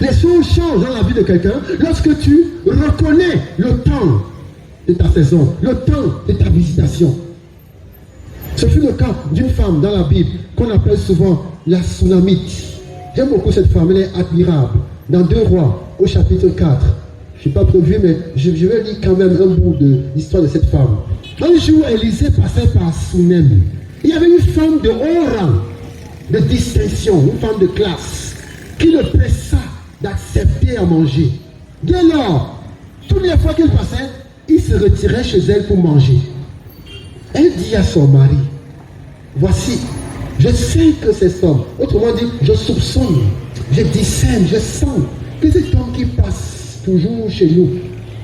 Les choses changent dans la vie de quelqu'un lorsque tu reconnais le temps de ta saison, le temps de ta visitation. Ce fut le cas d'une femme dans la Bible qu'on appelle souvent la Sunamite. J'aime beaucoup cette femme, elle est admirable. Dans 2 Rois, au chapitre 4, je n'ai pas prévu, mais je vais lire quand même un bout de l'histoire de cette femme. Un jour, Élisée passait par Sunem. Il y avait une femme de haut rang, de distinction, une femme de classe, qui le pressa d'accepter à manger. Dès lors, toutes les fois qu'il passait, il se retirait chez elle pour manger. Elle dit à son mari, voici, je sais que c'est cet homme. Autrement dit, je soupçonne, je discerne, je sens que cet homme qui passe toujours chez nous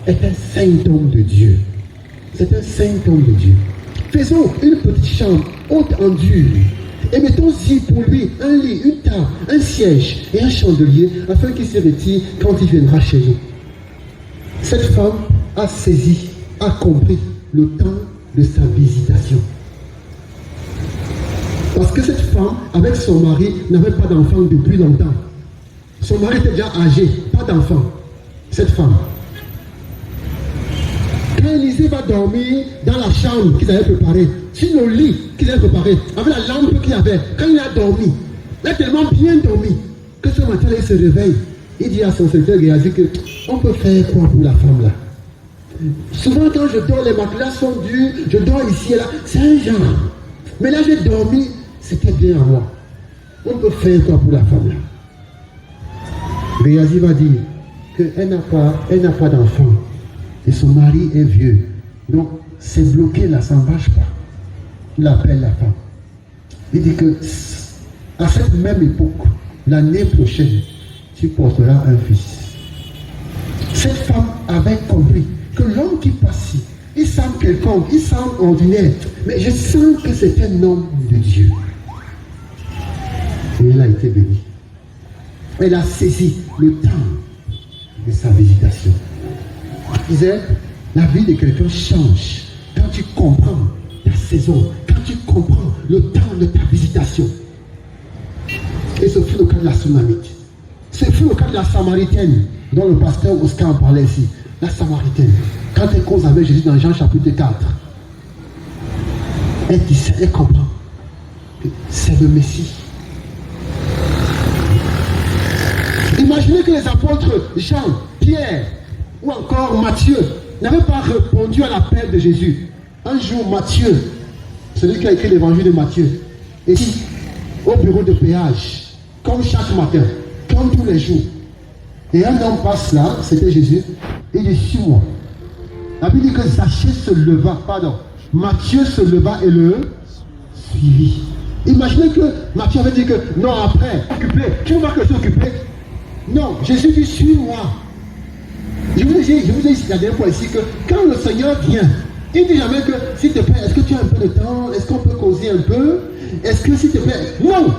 est un saint homme de Dieu. C'est un saint homme de Dieu. Faisons une petite chambre haute en dur et mettons-y pour lui un lit, une table, un siège et un chandelier afin qu'il se retire quand il viendra chez nous. Cette femme a saisi, a compris le temps de sa visitation. Parce que cette femme, avec son mari, n'avait pas d'enfant depuis longtemps. Son mari était déjà âgé, pas d'enfant. Cette femme. Quand Élisée va dormir dans la chambre qu'ils avaient préparée, sur le lit qu'ils avaient préparé, avec la lampe qu'il avait, quand il a dormi, il a tellement bien dormi que ce matin il se réveille. Il dit à son secrétaire Géasi qu'on peut faire quoi pour la femme là? Souvent quand je dors, les matelas sont durs, je dors ici et là, c'est un genre. Mais là j'ai dormi, c'était bien à moi. On peut faire quoi pour la femme là? Géasi va dire qu'elle n'a pas d'enfant. Et son mari est vieux. Donc, c'est bloqué là, ça ne marche pas. Il appelle la femme. Il dit que à cette même époque, l'année prochaine, tu porteras un fils. Cette femme avait compris que l'homme qui passe ici, il semble quelconque, il semble ordinaire, mais je sens que c'est un homme de Dieu. Et elle a été bénie. Elle a saisi le temps de sa visitation. Je disais, la vie de quelqu'un change quand tu comprends ta saison, quand tu comprends le temps de ta visitation. Et ce fut le cas de la Sunamite. Ce fut le cas de la Samaritaine, dont le pasteur Oscar en parlait ici. La Samaritaine, quand elle cause avec Jésus dans Jean chapitre 4, elle dit, elle comprend que c'est le Messie. Imaginez que les apôtres Jean, Pierre ou encore Matthieu n'avaient pas répondu à l'appel de Jésus. Un jour, Matthieu, celui qui a écrit l'évangile de Matthieu, est dit au bureau de péage, comme chaque matin, comme tous les jours. Et un homme passe là, c'était Jésus, et il dit, suis-moi. La Bible dit que Zachée se leva, Matthieu se leva et le suivit. Imaginez que Matthieu avait dit que, non, après, occupé, tu ne vas que s'occuper. Non, Jésus dit, suis-moi. Je vous ai dit la dernière fois ici que quand le Seigneur vient, il ne dit jamais que, s'il te plaît, est-ce que tu as un peu de temps? Est-ce qu'on peut causer un peu? Est-ce que, s'il te plaît, non!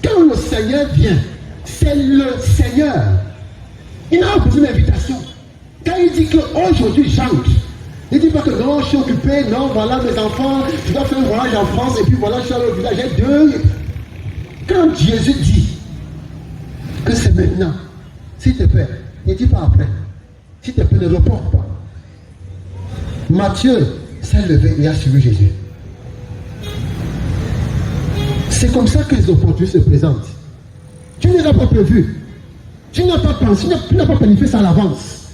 Quand le Seigneur vient, c'est le Seigneur. Il n'a pas besoin d'invitation. Quand il dit qu'aujourd'hui j'entre, il ne dit pas que non, je suis occupé, non, voilà mes enfants, je dois faire un voyage en France, et puis voilà, je suis allé au village, j'ai 2. Quand Jésus dit que c'est maintenant, s'il te plaît, ne dis pas après. S'il te plaît, ne reporte pas. Matthieu s'est levé et a suivi Jésus. C'est comme ça que les opportunités se présentent. Tu ne les as pas prévues. Tu n'as pas pensé, tu n'as pas planifié ça à l'avance.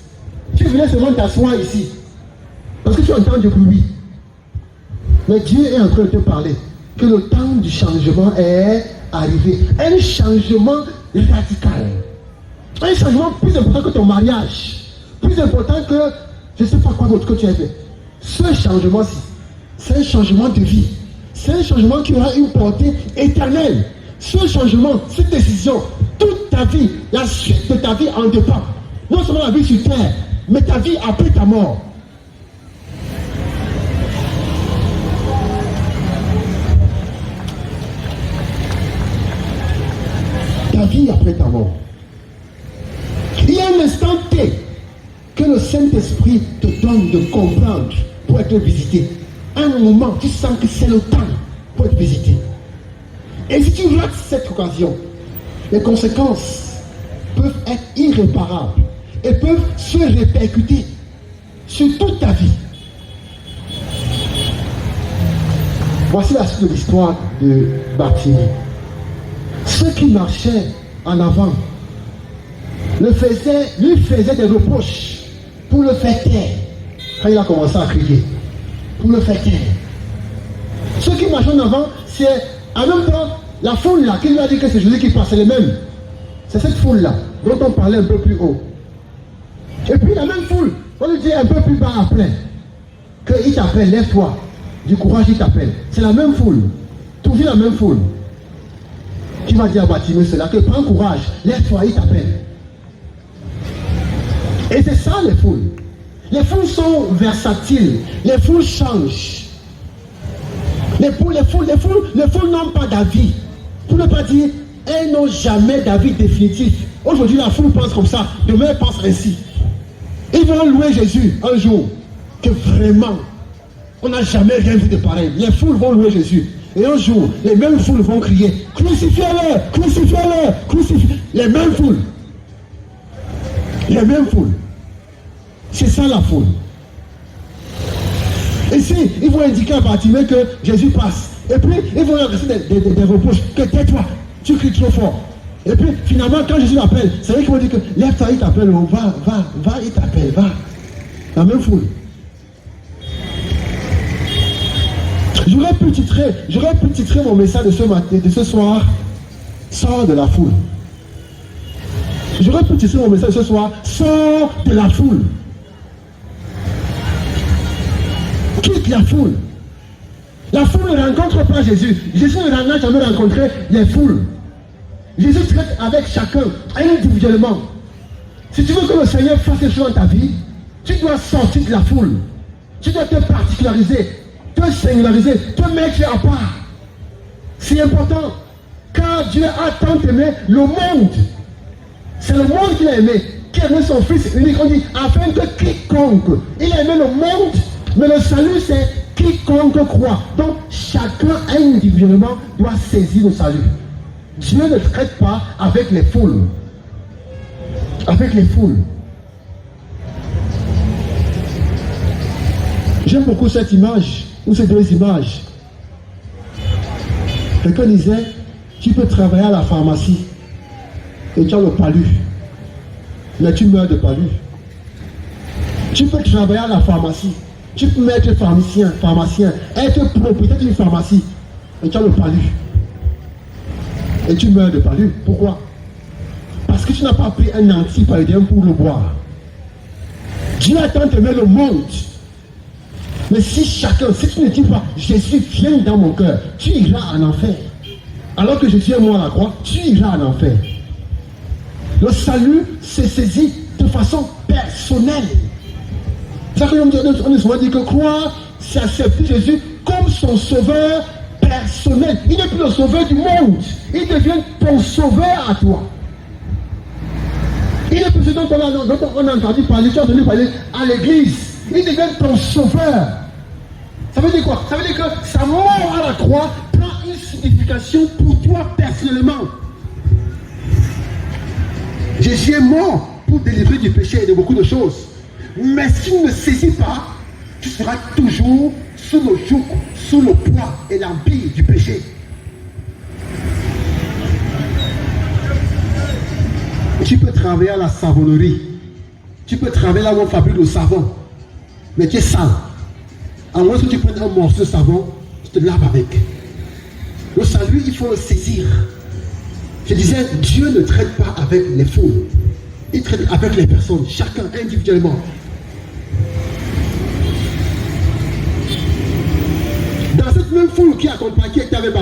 Tu venais seulement t'asseoir ici. Parce que tu entends du bruit. Mais Dieu est en train de te parler que le temps du changement est arrivé. Un changement radical. Un changement plus important que ton mariage. Plus important que je ne sais pas quoi d'autre que tu as fait. Ce changement-ci, c'est un changement de vie. C'est un changement qui aura une portée éternelle. Ce changement, cette décision, toute ta vie, la suite de ta vie en dépend. Non seulement la vie sur terre, mais ta vie après ta mort. Ta vie après ta mort. Il y a un instant T que le Saint-Esprit te donne de comprendre pour être visité. Un moment, tu sens que c'est le temps pour être visité. Et si tu rates cette occasion, les conséquences peuvent être irréparables et peuvent se répercuter sur toute ta vie. Voici la suite de l'histoire de Bartimée. Ceux qui marchaient en avant lui faisaient des reproches pour le faire taire. Quand il a commencé à crier, pour le faire taire. Ceux qui marchaient en avant, c'est en même temps la foule là qui lui a dit que c'est Jésus qui passe, c'est les mêmes. C'est cette foule là dont on parlait un peu plus haut. Et puis la même foule, on lui dit un peu plus bas après, qu'il t'appelle, lève-toi. Du courage, il t'appelle. C'est la même foule. Toujours la même foule. Qui va dire à Bartimée cela, que prends courage, lève-toi, il t'appelle. Et c'est ça les foules. Les foules sont versatiles. Les foules changent. Les foules n'ont pas d'avis. Pour ne pas dire, elles n'ont jamais d'avis définitif. Aujourd'hui, la foule pense comme ça. Demain, elle pense ainsi. Ils vont louer Jésus un jour. Que vraiment, on n'a jamais rien vu de pareil. Les foules vont louer Jésus. Et un jour, les mêmes foules vont crier, crucifiez-le, crucifiez-le, crucifiez-le. Les mêmes foules. Les mêmes foules. C'est ça la foule. Ici, ils vont indiquer à Bartimée que Jésus passe. Et puis, ils vont adresser des reproches. Que tais-toi, tu cries trop fort. Et puis, finalement, quand Jésus l'appelle, c'est eux qui vont dire que lève-toi, il t'appelle, va, il t'appelle, va. La même foule. J'aurais pu titrer mon message de ce matin, de ce soir, sors de la foule. J'aurais pu titrer mon message de ce soir, sors de la foule. Quitte la foule. La foule ne rencontre pas Jésus. Jésus n'a jamais rencontré les foules. Jésus traite avec chacun individuellement. Si tu veux que le Seigneur fasse quelque chose dans ta vie, tu dois sortir de la foule. Tu dois te particulariser, te singulariser, te mettre à part. C'est important. Car Dieu a tant aimé le monde. C'est le monde qu'il a aimé, qui a aimé son Fils unique. On dit, afin que quiconque, il a aimé le monde, mais le salut c'est quiconque croit. Donc chacun individuellement doit saisir le salut. Dieu ne traite pas avec les foules. Avec les foules. J'aime beaucoup cette image, ou ces deux images. Quelqu'un disait, tu peux travailler à la pharmacie et tu as le palu, mais tu meurs de palu. Tu peux travailler à la pharmacie, tu peux être pharmacien, être propriétaire d'une pharmacie et tu as le palu. Et tu meurs de palu. Pourquoi? Parce que tu n'as pas pris un antipaludien pour le boire. Dieu a tant aimé le monde. Mais si tu ne dis pas, Jésus vient dans mon cœur, tu iras en enfer. Alors que Jésus est mort à la croix, tu iras en enfer. Le salut se saisit de façon personnelle. C'est ça que on nous dit que croire, c'est accepter Jésus comme son sauveur personnel. Il n'est plus le sauveur du monde. Il devient ton sauveur à toi. Il n'est plus ce dont on a entendu parler, tu as entendu parler à l'église. Il devient ton sauveur. Ça veut dire quoi? Ça veut dire que sa mort à la croix prend une signification pour toi personnellement. Jésus est mort pour délivrer du péché et de beaucoup de choses. Mais si tu ne saisis pas, tu seras toujours sous le joug, sous le poids et l'empire du péché. Tu peux travailler à la savonnerie. Tu peux travailler là où on fabrique le savon. Mais tu es sale. À moins que tu prennes un morceau de savon, tu te laves avec. Le salut, il faut le saisir. Je disais, Dieu ne traite pas avec les foules. Il traite avec les personnes, chacun individuellement. Dans cette même foule qui accompagnait, qui était avec